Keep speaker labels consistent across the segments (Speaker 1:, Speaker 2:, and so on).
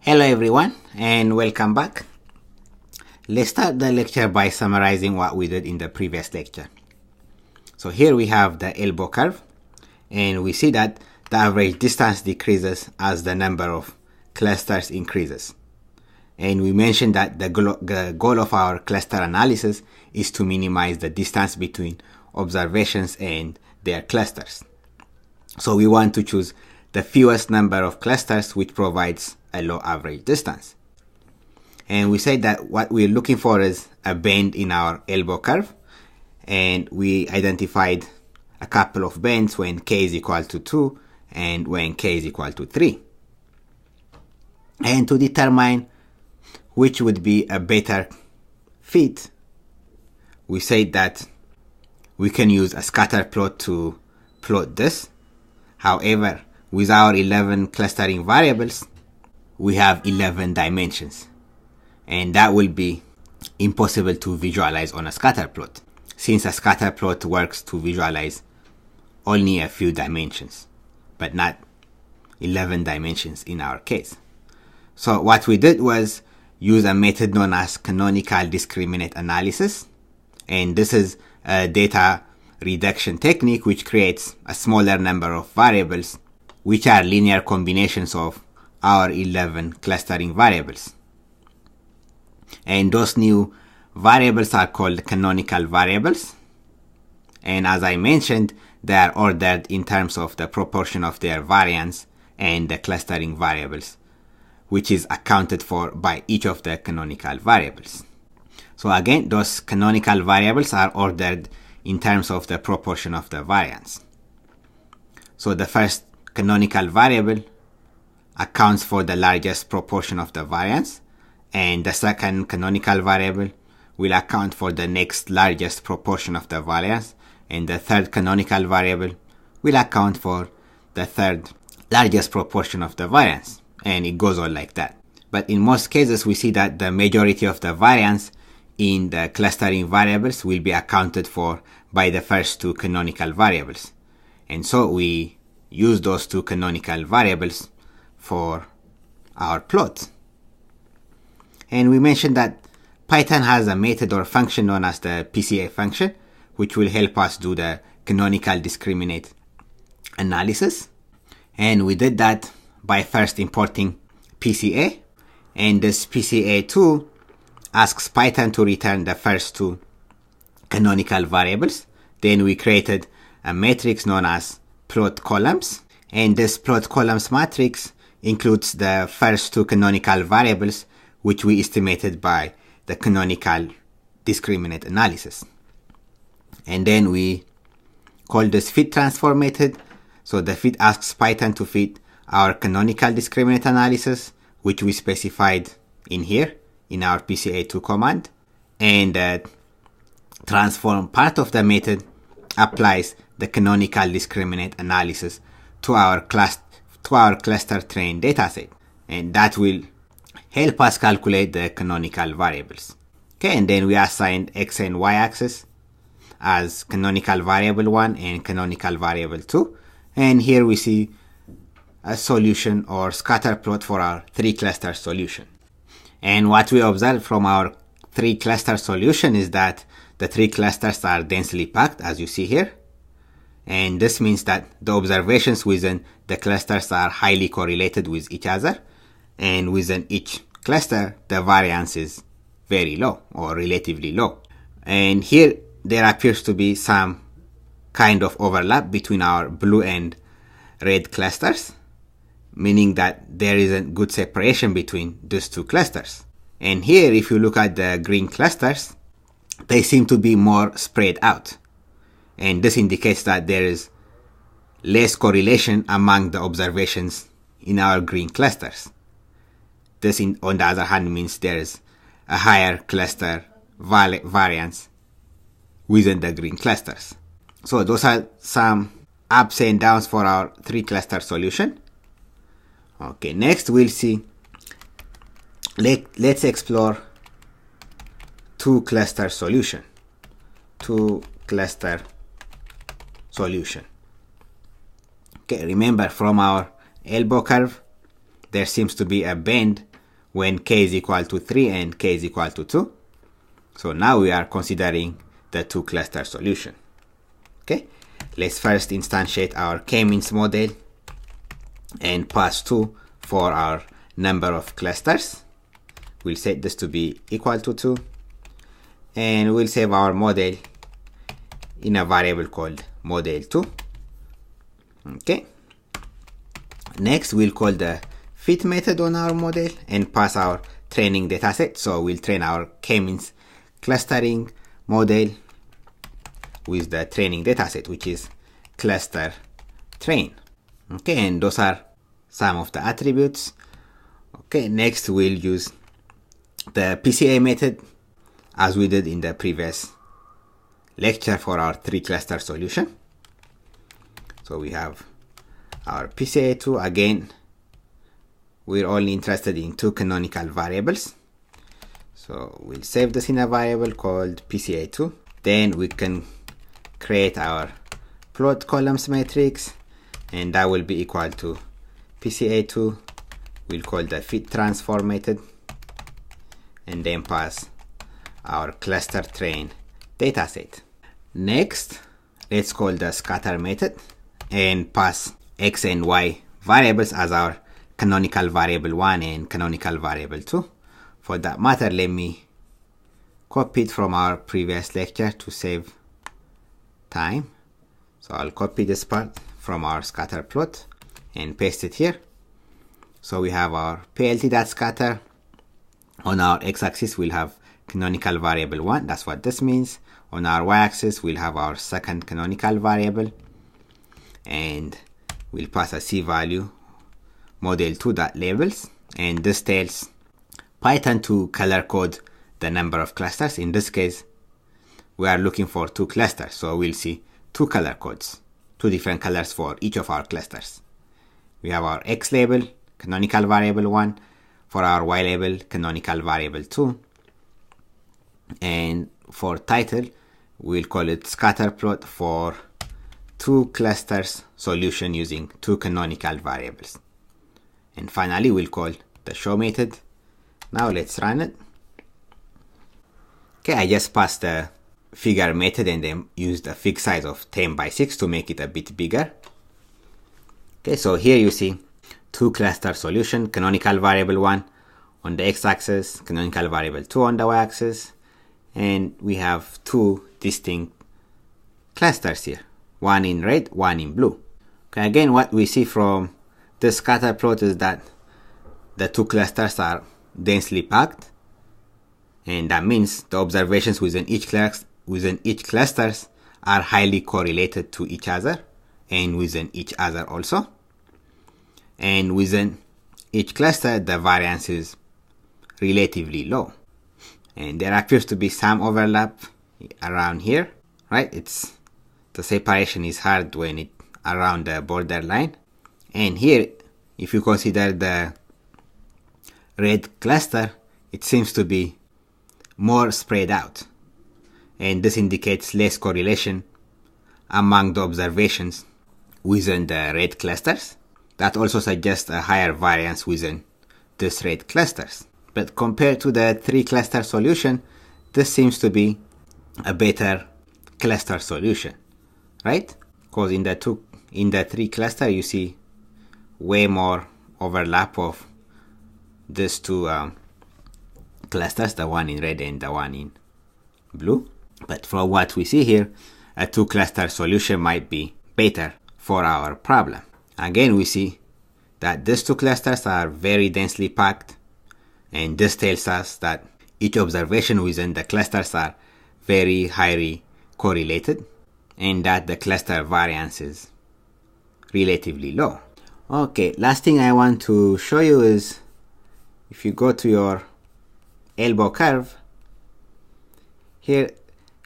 Speaker 1: Hello everyone and welcome back. Let's start the lecture by summarizing what we did in the previous lecture. So here we have the elbow curve and we see that the average distance decreases as the number of clusters increases. And we mentioned that the goal of our cluster analysis is to minimize the distance between observations and their clusters. So we want to choose the fewest number of clusters which provides a low average distance. And we said that what we're looking for is a bend in our elbow curve, and we identified a couple of bends when k is equal to 2 and when k is equal to 3. And to determine which would be a better fit, we said that we can use a scatter plot to plot this. However, with our 11 clustering variables, we have 11 dimensions, and that will be impossible to visualize on a scatter plot, since a scatter plot works to visualize only a few dimensions, but not 11 dimensions in our case. So what we did was use a method known as canonical discriminate analysis, and this is a data reduction technique which creates a smaller number of variables which are linear combinations of our 11 clustering variables. And those new variables are called canonical variables. And as I mentioned, they are ordered in terms of the proportion of their variance and the clustering variables, which is accounted for by each of the canonical variables. So again, those canonical variables are ordered in terms of the proportion of the variance. So the first canonical variable accounts for the largest proportion of the variance, and the second canonical variable will account for the next largest proportion of the variance, and the third canonical variable will account for the third largest proportion of the variance, and it goes on like that. But in most cases, we see that the majority of the variance in the clustering variables will be accounted for by the first two canonical variables, and so we use those two canonical variables for our plot. And we mentioned that Python has a method or function known as the Pca function, which will help us do the canonical discriminate analysis. And we did that by first importing Pca, and this Pca2 asks Python to return the first two canonical variables. Then we created a matrix known as plot columns, and this plot columns matrix includes the first two canonical variables which we estimated by the canonical discriminate analysis. And then we call this fit transform method. So the fit asks Python to fit our canonical discriminate analysis, which we specified in here in our Pca2 command, and the transform part of the method applies the canonical discriminate analysis to our cluster trained dataset, and that will help us calculate the canonical variables. Okay, and then we assigned x and y axis as canonical variable 1 and canonical variable 2, and here we see a solution or scatter plot for our 3 cluster solution. And what we observe from our 3 cluster solution is that the 3 clusters are densely packed, as you see here, and this means that the observations within the clusters are highly correlated with each other, and within each cluster the variance is very low or relatively low. And here there appears to be some kind of overlap between our blue and red clusters, meaning that there isn't good separation between these two clusters. And here, if you look at the green clusters, they seem to be more spread out, and this indicates that there is less correlation among the observations in our green clusters. This, on the other hand, means there is a higher cluster variance within the green clusters. So those are some ups and downs for our 3 cluster solution. Okay, next we'll see, let's explore 2 cluster solution. Okay, remember from our elbow curve, there seems to be a bend when k is equal to 3 and k is equal to 2. So now we are considering the two cluster solution. Okay, let's first instantiate our k-means model and pass 2 for our number of clusters. We'll set this to be equal to 2, and we'll save our model in a variable called model2. Okay, next we'll call the fit method on our model and pass our training dataset. So we'll train our k-means clustering model with the training dataset, which is cluster train. Okay, and those are some of the attributes. Okay, next we'll use the Pca method as we did in the previous lecture for our 3 cluster solution. So we have our Pca2. Again, we're only interested in 2 canonical variables. So we'll save this in a variable called Pca2. Then we can create our plot columns matrix, and that will be equal to Pca2. We'll call the fit transform method and then pass our cluster train dataset. Next, let's call the scatter method and pass x and y variables as our canonical variable 1 and canonical variable 2. For that matter, let me copy it from our previous lecture to save time. So I'll copy this part from our scatter plot and paste it here. So we have our plt.scatter. On our x-axis, we'll have canonical variable 1. That's what this means. On our y-axis, we'll have our second canonical variable, and we'll pass a c value model2.labels, and this tells Python to color code the number of clusters. In this case, we are looking for 2 clusters, so we'll see 2 color codes, 2 different colors for each of our clusters. We have our x label, canonical variable 1, for our y label, canonical variable 2, and for title, we'll call it scatter plot for 2 clusters solution using 2 canonical variables. And finally, we'll call the show method. Now let's run it. Okay, I just passed the figure method and then used a fig size of 10 by 6 to make it a bit bigger. Okay, so here you see 2 cluster solution, canonical variable 1 on the x-axis, canonical variable 2 on the y-axis, and we have 2 distinct clusters here, one in red, one in blue. Okay, again, what we see from the scatter plot is that the 2 clusters are densely packed, and that means the observations within each clusters are highly correlated to each other and within each other also. And within each cluster, the variance is relatively low, and there appears to be some overlap around here, right? The separation is hard when it around the borderline. And here, if you consider the red cluster, it seems to be more spread out, and this indicates less correlation among the observations within the red clusters. That also suggests a higher variance within these red clusters. But compared to the 3 cluster solution, this seems to be a better cluster solution, right? Because in the 3 cluster, you see way more overlap of these 2 clusters, the one in red and the one in blue. But from what we see here, a 2 cluster solution might be better for our problem. Again, we see that these 2 clusters are very densely packed, and this tells us that each observation within the clusters are very highly correlated, and that the cluster variance is relatively low. Okay, last thing I want to show you is if you go to your elbow curve, here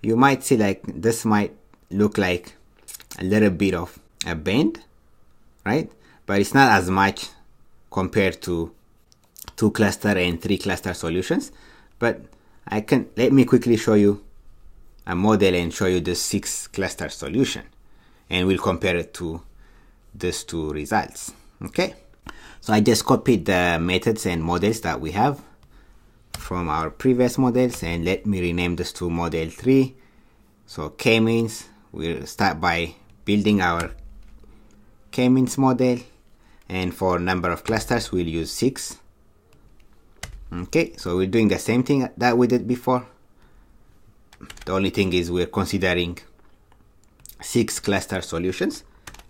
Speaker 1: you might see like this might look like a little bit of a bend, right? But it's not as much compared to 2 cluster and 3 cluster solutions. But let me quickly show you a model and show you the 6 cluster solution, and we'll compare it to these 2 results. Okay, so I just copied the methods and models that we have from our previous models, and let me rename this to model 3. So k-means, we'll start by building our k-means model, and for number of clusters we'll use 6. Okay, so we're doing the same thing that we did before. The only thing is we're considering 6 cluster solutions.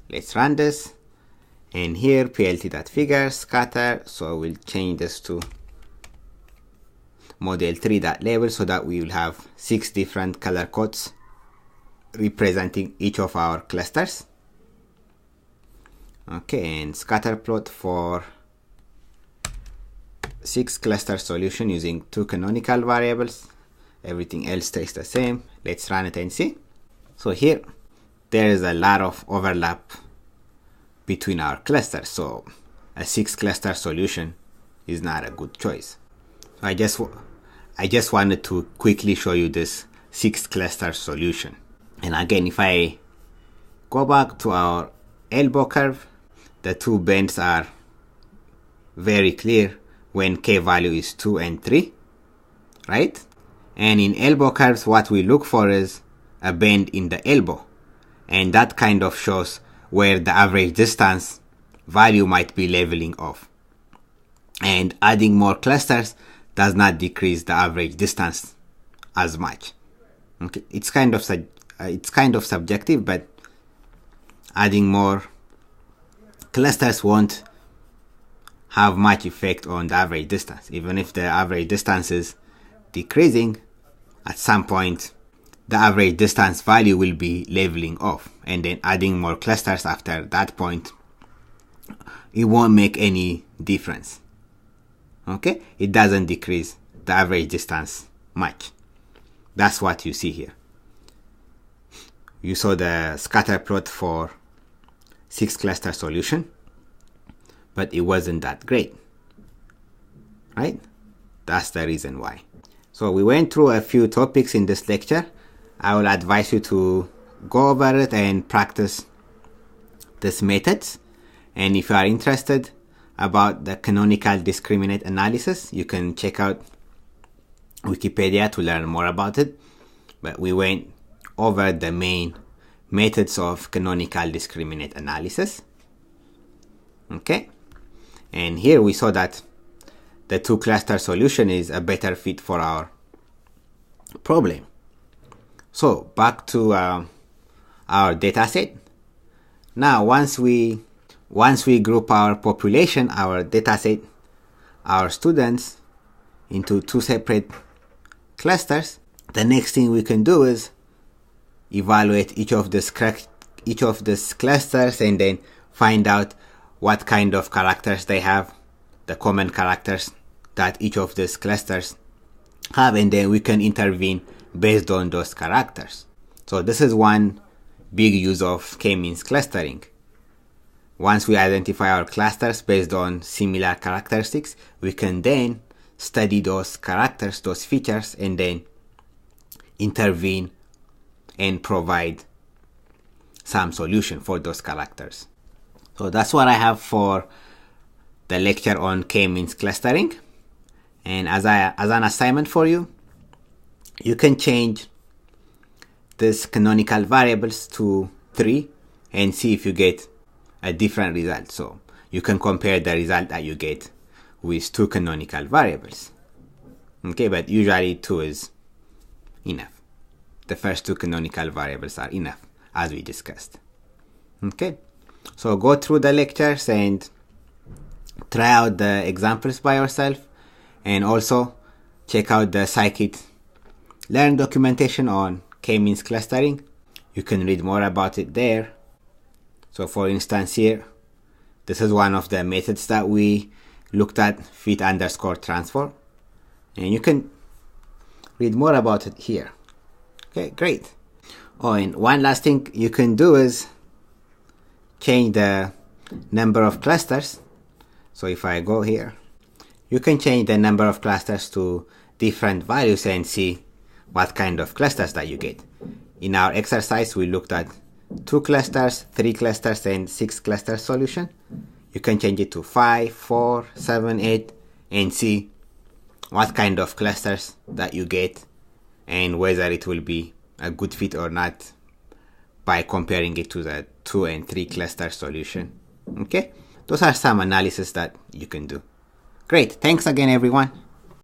Speaker 1: Let's run this, and here plt.figure scatter, so we'll change this to model 3.label so that we will have 6 different color codes representing each of our clusters. Okay, and scatter plot for 6 cluster solution using 2 canonical variables. Everything else stays the same. Let's run it and see. So here there is a lot of overlap between our clusters, so a 6 cluster solution is not a good choice. I just wanted to quickly show you this 6 cluster solution. And again, if I go back to our elbow curve, the 2 bends are very clear when k value is 2 and 3, right? And in elbow curves, what we look for is a bend in the elbow, and that kind of shows where the average distance value might be leveling off. And adding more clusters does not decrease the average distance as much. Okay, it's kind of subjective, but adding more clusters won't have much effect on the average distance. Even if the average distance is decreasing, at some point the average distance value will be leveling off, and then adding more clusters after that point, it won't make any difference. Okay, it doesn't decrease the average distance much. That's what you see here. You saw the scatter plot for 6 cluster solution, but it wasn't that great, right? That's the reason why. So we went through a few topics in this lecture. I will advise you to go over it and practice these methods. And if you are interested about the canonical discriminate analysis, you can check out Wikipedia to learn more about it. But we went over the main methods of canonical discriminate analysis. Okay, and here we saw that the 2 cluster solution is a better fit for our problem. So back to our data set. Now once we group our population, our data set, our students, into 2 separate clusters, the next thing we can do is evaluate each of these clusters and then find out what kind of characters they have, the common characters that each of these clusters have, and then we can intervene based on those characters. So this is one big use of k-means clustering. Once we identify our clusters based on similar characteristics, we can then study those characters, those features, and then intervene and provide some solution for those characters. So that's what I have for the lecture on k-means clustering. And as an assignment for you, you can change this canonical variables to 3 and see if you get a different result. So you can compare the result that you get with 2 canonical variables. Okay, but usually 2 is enough. The first 2 canonical variables are enough, as we discussed. Okay, so go through the lectures and try out the examples by yourself, and also check out the scikit learn documentation on k-means clustering. You can read more about it there. So for instance here, this is one of the methods that we looked at, fit_transform, and you can read more about it here. Okay, great. Oh, and one last thing you can do is change the number of clusters. So if I go here, you can change the number of clusters to different values and see what kind of clusters that you get. In our exercise, we looked at 2 clusters, 3 clusters, and 6 clusters solution. You can change it to 5, 4, 7, 8, and see what kind of clusters that you get, and whether it will be a good fit or not by comparing it to the 2 and 3 cluster solution. Okay, those are some analysis that you can do. Great, thanks again everyone.